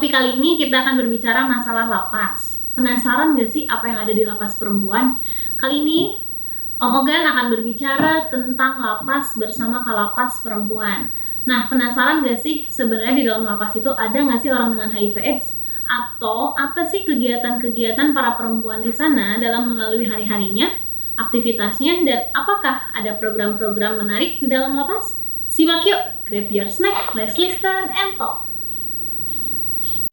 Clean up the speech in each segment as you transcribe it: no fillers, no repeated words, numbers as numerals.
Topik kali ini kita akan berbicara masalah lapas. Penasaran gak sih apa yang ada di lapas perempuan? Kali ini Om Ogan akan berbicara tentang lapas bersama Kalapas Perempuan. Nah, penasaran gak sih sebenarnya di dalam lapas itu ada gak sih orang dengan HIV/AIDS? Atau apa sih kegiatan-kegiatan para perempuan di sana dalam melalui hari-harinya, aktivitasnya, dan apakah ada program-program menarik di dalam lapas? Simak yuk, grab your snack, let's listen and talk.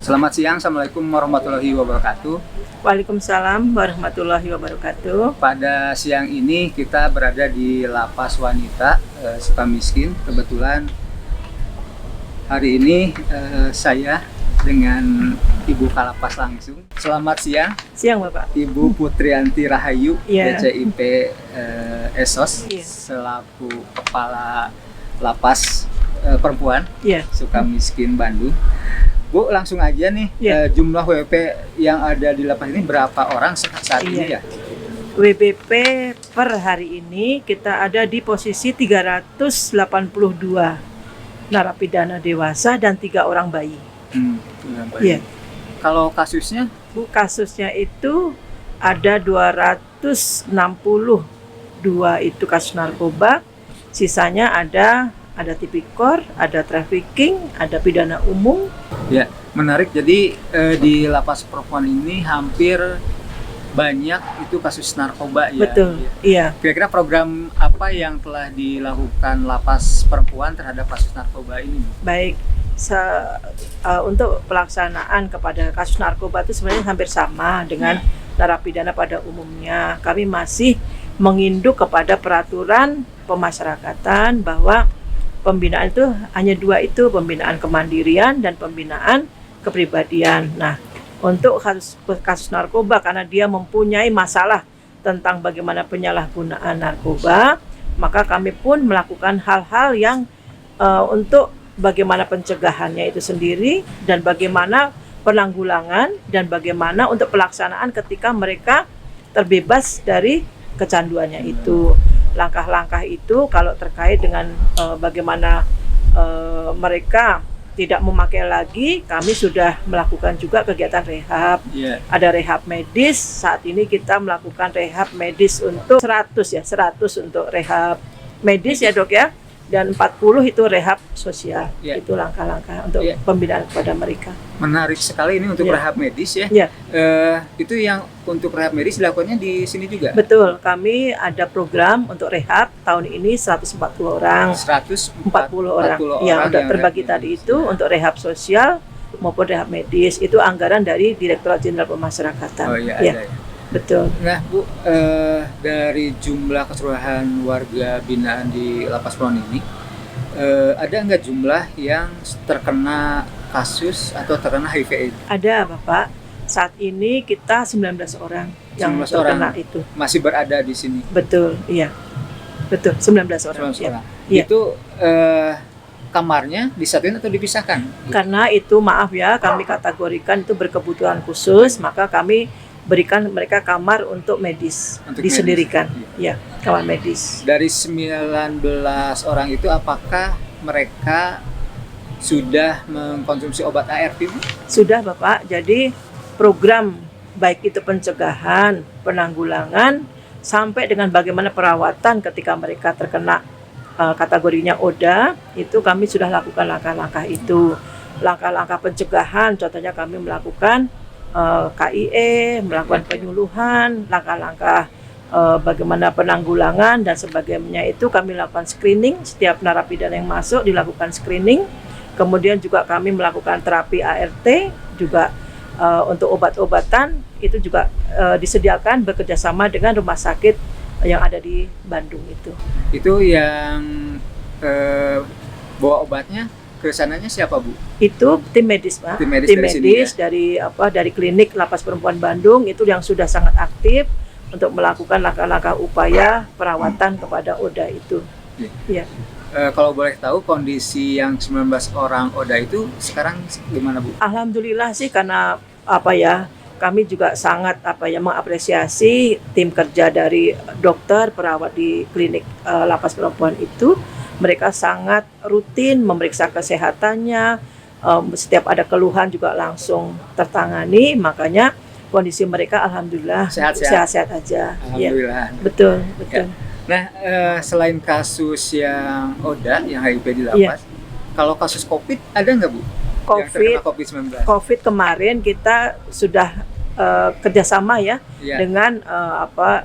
Selamat siang, Assalamualaikum warahmatullahi wabarakatuh. Waalaikumsalam warahmatullahi wabarakatuh. Pada siang ini kita berada di Lapas Wanita Sukamiskin. Kebetulan hari ini saya dengan Ibu Kalapas langsung. Selamat siang. Siang Bapak. Ibu Putrianti Rahayu, DCIP Esos, Iya. selaku Kepala Lapas Perempuan Sukamiskin Bandung. Bu, langsung aja nih, jumlah WP yang ada di lapas ini berapa orang saat ini ya? WBP per hari ini kita ada di posisi 382 narapidana dewasa dan 3 orang bayi. Iya. Kalau kasusnya? Bu, kasusnya itu ada 262 itu kasus narkoba, sisanya ada tipikor, ada trafficking, ada pidana umum. Ya, menarik. Jadi di lapas perempuan ini hampir banyak itu kasus narkoba ya. Betul, iya. Kira-kira program apa yang telah dilakukan lapas perempuan terhadap kasus narkoba ini? Baik, untuk pelaksanaan kepada kasus narkoba itu sebenarnya hampir sama dengan narapidana pada umumnya. Kami masih menginduk kepada peraturan pemasyarakatan bahwa pembinaan itu hanya 2 itu, pembinaan kemandirian dan pembinaan kepribadian. Nah, untuk kasus narkoba karena dia mempunyai masalah tentang bagaimana penyalahgunaan narkoba, maka kami pun melakukan hal-hal yang untuk bagaimana pencegahannya itu sendiri dan bagaimana penanggulangan dan bagaimana untuk pelaksanaan ketika mereka terbebas dari kecanduannya itu. Langkah-langkah itu kalau terkait dengan bagaimana mereka tidak memakai lagi, kami sudah melakukan juga kegiatan rehab. Ada rehab medis. Saat ini kita melakukan rehab medis untuk 100 untuk rehab medis ya Dok ya, dan 40 itu rehab sosial. Itu langkah-langkah untuk pembinaan kepada mereka. Menarik sekali ini untuk rehab medis ya. Itu yang untuk rehab medis dilakukannya di sini juga? Betul, kami ada program untuk rehab tahun ini 140 orang. 140 orang. Ya, udah terbagi tadi itu untuk rehab sosial maupun rehab medis. Itu anggaran dari Direktorat Jenderal Pemasyarakatan. Oh iya, ada ya. Betul. Nah Bu, dari jumlah keseluruhan warga binaan di Lapas Perempuan ini, ada nggak jumlah yang terkena kasus atau terkena HIV/AIDS? Ada Bapak. Saat ini kita 19 orang yang terkena itu. Masih berada di sini? Betul, iya. Betul, 19 orang. 19 orang. Itu kamarnya disatuin atau dipisahkan? Karena itu maaf ya, kami kategorikan itu berkebutuhan khusus, maka kami berikan mereka kamar untuk medis, disendirikan. Ya, kamar medis. Dari 19 orang itu apakah mereka sudah mengkonsumsi obat ART? Sudah Bapak, jadi program baik itu pencegahan, penanggulangan, sampai dengan bagaimana perawatan ketika mereka terkena kategorinya ODA, itu kami sudah lakukan langkah-langkah itu. Langkah-langkah pencegahan, contohnya kami melakukan KIE, melakukan penyuluhan, langkah-langkah bagaimana penanggulangan dan sebagainya itu kami lakukan screening. Setiap narapidana yang masuk dilakukan screening. Kemudian juga kami melakukan terapi ART, juga untuk obat-obatan itu juga disediakan bekerjasama dengan rumah sakit yang ada di Bandung itu. Itu yang bawa obatnya ke sananya siapa Bu? Itu tim medis Pak. Tim medis dari klinik Lapas Perempuan Bandung itu yang sudah sangat aktif untuk melakukan langkah-langkah upaya perawatan kepada ODA itu. Iya. Kalau boleh tahu kondisi yang 19 orang ODA itu sekarang gimana Bu? Alhamdulillah sih, karena kami juga sangat mengapresiasi tim kerja dari dokter perawat di klinik Lapas Perempuan itu. Mereka sangat rutin memeriksa kesehatannya, setiap ada keluhan juga langsung tertangani, makanya kondisi mereka alhamdulillah sehat-sehat aja. Alhamdulillah. Ya, betul. Nah, selain kasus yang ODA, yang HIV di lapas, kalau kasus COVID ada nggak Bu? Yang terkena COVID-19? COVID kemarin kita sudah kerjasama dengan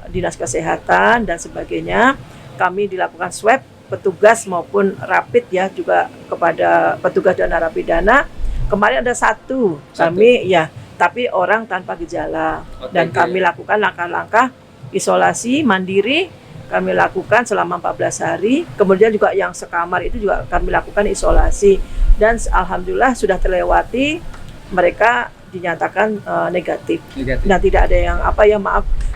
Dinas Kesehatan dan sebagainya. Kami dilakukan swab petugas maupun rapid juga kepada petugas dan narapidana. Kemarin ada satu. Kami tapi orang tanpa gejala. Dan kami lakukan langkah-langkah isolasi mandiri, kami lakukan selama 14 hari. Kemudian juga yang sekamar itu juga kami lakukan isolasi. Dan alhamdulillah sudah terlewati, mereka dinyatakan negatif. Dan tidak ada yang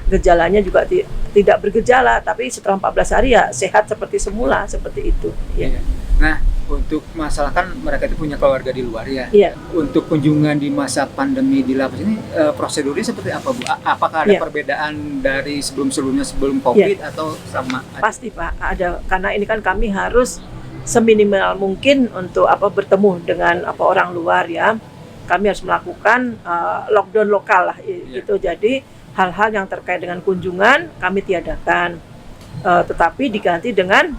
gejalanya juga tidak bergejala, tapi setelah 14 hari sehat seperti semula, seperti itu. Ya. Nah, untuk masalah kan mereka itu punya keluarga di luar Iya. Untuk kunjungan di masa pandemi di lapas ini prosedurnya seperti apa Bu? Apakah ada perbedaan dari sebelum COVID atau sama? Pasti Pak, ada, karena ini kan kami harus seminimal mungkin untuk bertemu dengan orang luar Kami harus melakukan lockdown lokal lah itu. Jadi hal-hal yang terkait dengan kunjungan kami tiadakan. Tetapi diganti dengan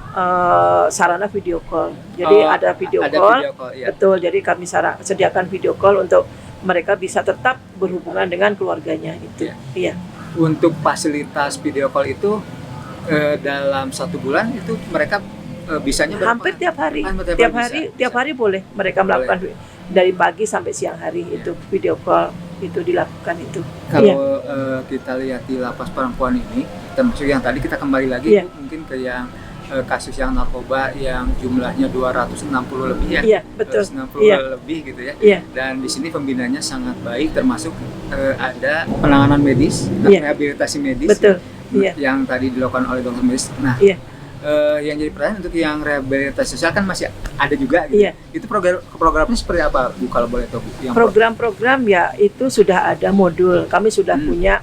sarana video call. Jadi ada video call, betul. Jadi kami sediakan video call untuk mereka bisa tetap berhubungan dengan keluarganya itu. Iya. Untuk fasilitas video call itu dalam 1 bulan itu mereka bisanya hampir tiap hari. Tiap hari boleh mereka melakukan dari pagi sampai siang hari itu video call itu dilakukan itu. Kalau kita lihat di lapas perempuan ini, termasuk yang tadi kita kembali lagi mungkin ke yang kasus yang narkoba yang jumlahnya 260 lebih Iya, betul. 260 lebih gitu ya. Dan di sini pembinanya sangat baik, termasuk ada penanganan medis, rehabilitasi medis. Betul. Yang tadi dilakukan oleh dokter medis. Nah, yang jadi pertanyaan untuk yang rehabilitasi sosial kan masih ada juga gitu. Itu programnya seperti apa Bu, kalau boleh tahu Bu? Program-program itu sudah ada modul. Kami sudah punya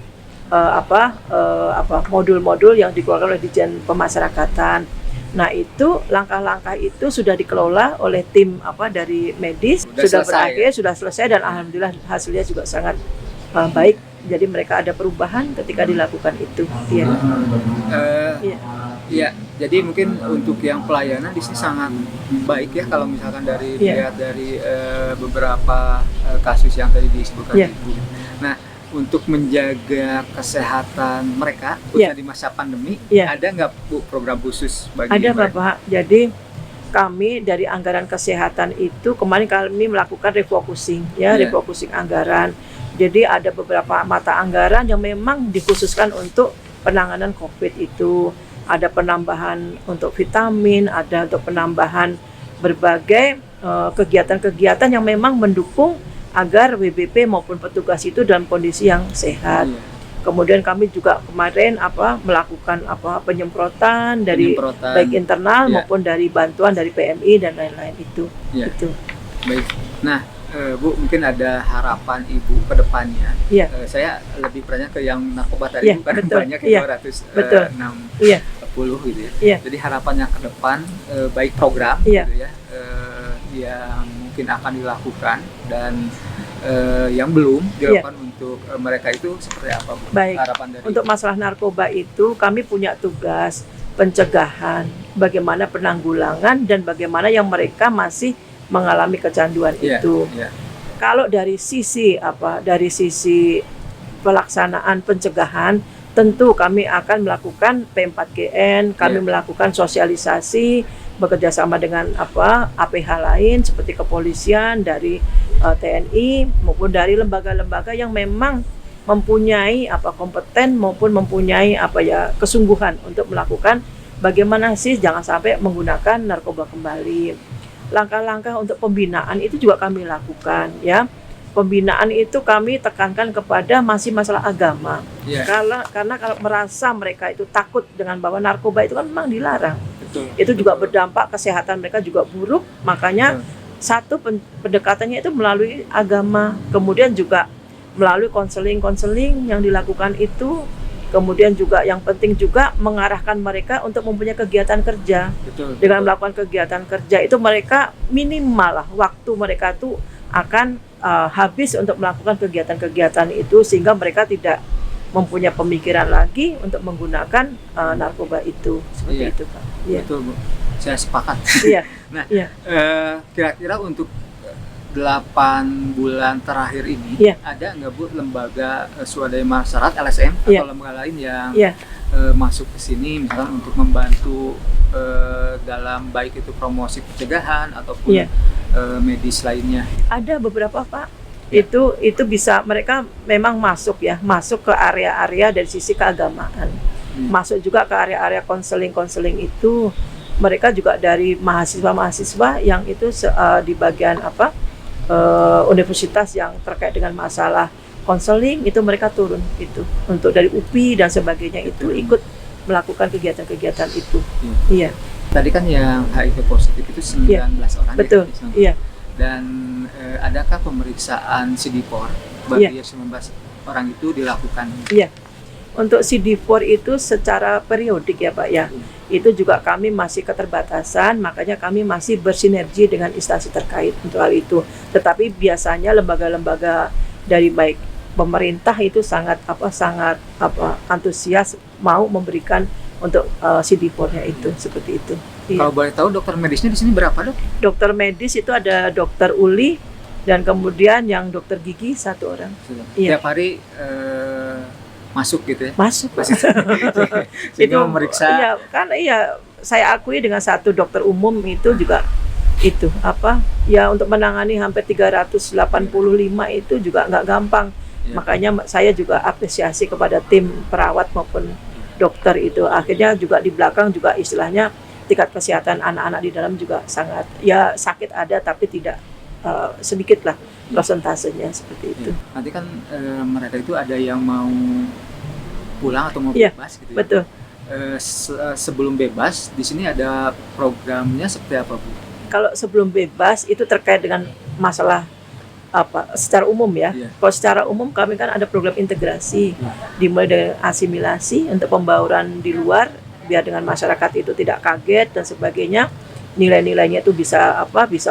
modul-modul yang dikeluarkan oleh Ditjen Pemasyarakatan. Nah, itu langkah-langkah itu sudah dikelola oleh tim dari medis, sudah berakhir, sudah selesai, dan alhamdulillah hasilnya juga sangat baik. Jadi mereka ada perubahan ketika dilakukan itu. Iya, jadi mungkin untuk yang pelayanan di sini sangat baik ya, kalau misalkan lihat dari beberapa kasus yang tadi disebutkan Ibu. Nah, untuk menjaga kesehatan mereka khususnya di masa pandemi, ada nggak Bu program khusus bagi mereka? Ada Bapak. Jadi kami dari anggaran kesehatan itu kemarin kami melakukan refocusing refocusing anggaran. Jadi ada beberapa mata anggaran yang memang dikhususkan untuk penanganan COVID itu. Ada penambahan untuk vitamin, ada untuk penambahan berbagai kegiatan-kegiatan yang memang mendukung agar WBP maupun petugas itu dalam kondisi yang sehat. Kemudian kami juga kemarin melakukan penyemprotan dari baik internal maupun dari bantuan dari PMI dan lain-lain itu. Itu. Baik. Nah, Bu, mungkin ada harapan Ibu ke depannya. Saya lebih bertanya ke yang narkoba tadi, bukan banyak 260 gitu ya. Jadi harapannya ke depan baik program gitu ya, yang mungkin akan dilakukan dan yang belum dilakukan untuk mereka itu seperti apa Bu? Baik. Harapan dari untuk Ibu? Masalah narkoba itu kami punya tugas pencegahan, bagaimana penanggulangan dan bagaimana yang mereka masih mengalami kecanduan itu. Kalau dari sisi pelaksanaan pencegahan, tentu kami akan melakukan P4GN, kami melakukan sosialisasi bekerjasama dengan APH lain seperti kepolisian, dari TNI maupun dari lembaga-lembaga yang memang mempunyai kompeten maupun mempunyai kesungguhan untuk melakukan bagaimana sih jangan sampai menggunakan narkoba kembali. Langkah-langkah untuk pembinaan itu juga kami lakukan Pembinaan itu kami tekankan kepada masih masalah agama. Karena kalau merasa mereka itu takut dengan bahwa narkoba itu kan memang dilarang. Itu juga berdampak kesehatan mereka juga buruk. Makanya satu pendekatannya itu melalui agama, kemudian juga melalui konseling yang dilakukan itu Kemudian juga yang penting juga mengarahkan mereka untuk mempunyai kegiatan kerja. Betul. Dengan melakukan kegiatan kerja itu mereka minimal lah waktu mereka tuh akan habis untuk melakukan kegiatan-kegiatan itu, sehingga mereka tidak mempunyai pemikiran lagi untuk menggunakan narkoba itu, seperti Iya. itu Pak. Iya. Betul Bu, saya sepakat. Iya. Nah, Iya. kira-kira untuk 8 bulan terakhir ini, Iya. ada nggak Bu lembaga swadaya masyarakat LSM Iya. atau lembaga lain yang Iya. masuk ke sini misalkan untuk membantu dalam baik itu promosi pencegahan ataupun Iya. medis lainnya? Ada beberapa Pak. Ya. Itu bisa, mereka memang masuk ke area-area dari sisi keagamaan. Masuk juga ke area-area konseling itu. Mereka juga dari mahasiswa-mahasiswa yang itu di bagian universitas yang terkait dengan masalah konseling itu, mereka turun itu untuk dari UPI dan sebagainya itu ikut melakukan kegiatan-kegiatan itu. Iya. Tadi kan yang HIV positif itu 19 orang. Betul. Ya? Iya. Dan adakah pemeriksaan CD4 bagi 19 orang itu dilakukan? Iya. Untuk CD4 itu secara periodik ya Pak ya. Itu juga kami masih keterbatasan, makanya kami masih bersinergi dengan instansi terkait untuk hal itu. Tetapi biasanya lembaga-lembaga dari baik pemerintah itu sangat antusias mau memberikan untuk CD4-nya itu, seperti itu. Iya. Kalau boleh tahu dokter medisnya di sini berapa Dok? Dokter medis itu ada dokter Uli dan kemudian yang dokter gigi 1 orang. Iya. Tiap hari masuk gitu ya? Masuk. Sehingga memeriksa. Iya, kan iya, saya akui dengan 1 dokter umum itu juga itu untuk menangani hampir 385 itu juga nggak gampang. Ya. Makanya saya juga apresiasi kepada tim perawat maupun dokter itu. Akhirnya juga di belakang juga istilahnya tingkat kesehatan anak-anak di dalam juga sangat, ya sakit ada tapi tidak sedikit lah prosentasenya, seperti itu. Nanti kan mereka itu ada yang mau pulang atau mau Iya, bebas gitu ya? Betul. Sebelum bebas di sini ada programnya seperti apa Bu? Kalau sebelum bebas itu terkait dengan masalah secara umum ya. Iya. Kalau secara umum kami kan ada program integrasi, dimulai dari asimilasi untuk pembauran di luar biar dengan masyarakat itu tidak kaget dan sebagainya. Nilai-nilainya itu bisa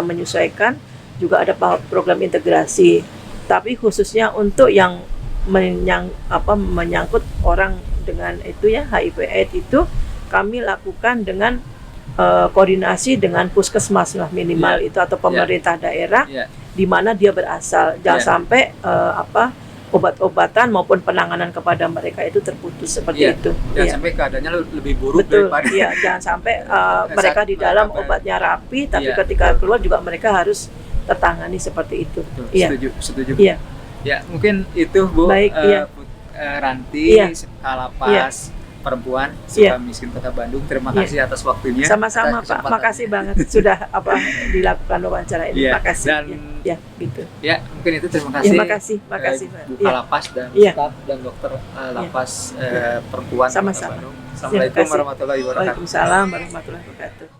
menyesuaikan. Juga ada program integrasi. Tapi khususnya untuk yang menyangkut orang dengan itu ya HIV/AIDS itu kami lakukan dengan koordinasi dengan puskesmas minimal itu atau pemerintah daerah di mana dia berasal. Jangan sampai obat-obatan maupun penanganan kepada mereka itu terputus seperti itu. Jangan sampai keadaannya lebih buruk. Betul, daripada jangan sampai mereka di dalam obatnya rapi, tapi ketika keluar juga mereka harus tertangani seperti itu. Setuju. Iya. Ya, mungkin itu Bu. Baik, Ranti, Kalapas Perempuan Sukamiskin Kota Bandung. Terima kasih atas waktunya. Sama-sama Pak, makasih banget sudah dilakukan wawancara ini. Iya. Makasih. Dan gitu. Ya, mungkin itu terima kasih. Makasih Pak. Bu Kalapas dan staf dan dokter Lapas Perempuan Kota Sama-sama. Bandung. Assalamualaikum warahmatullahi wabarakatuh. Waalaikumsalam warahmatullahi wabarakatuh.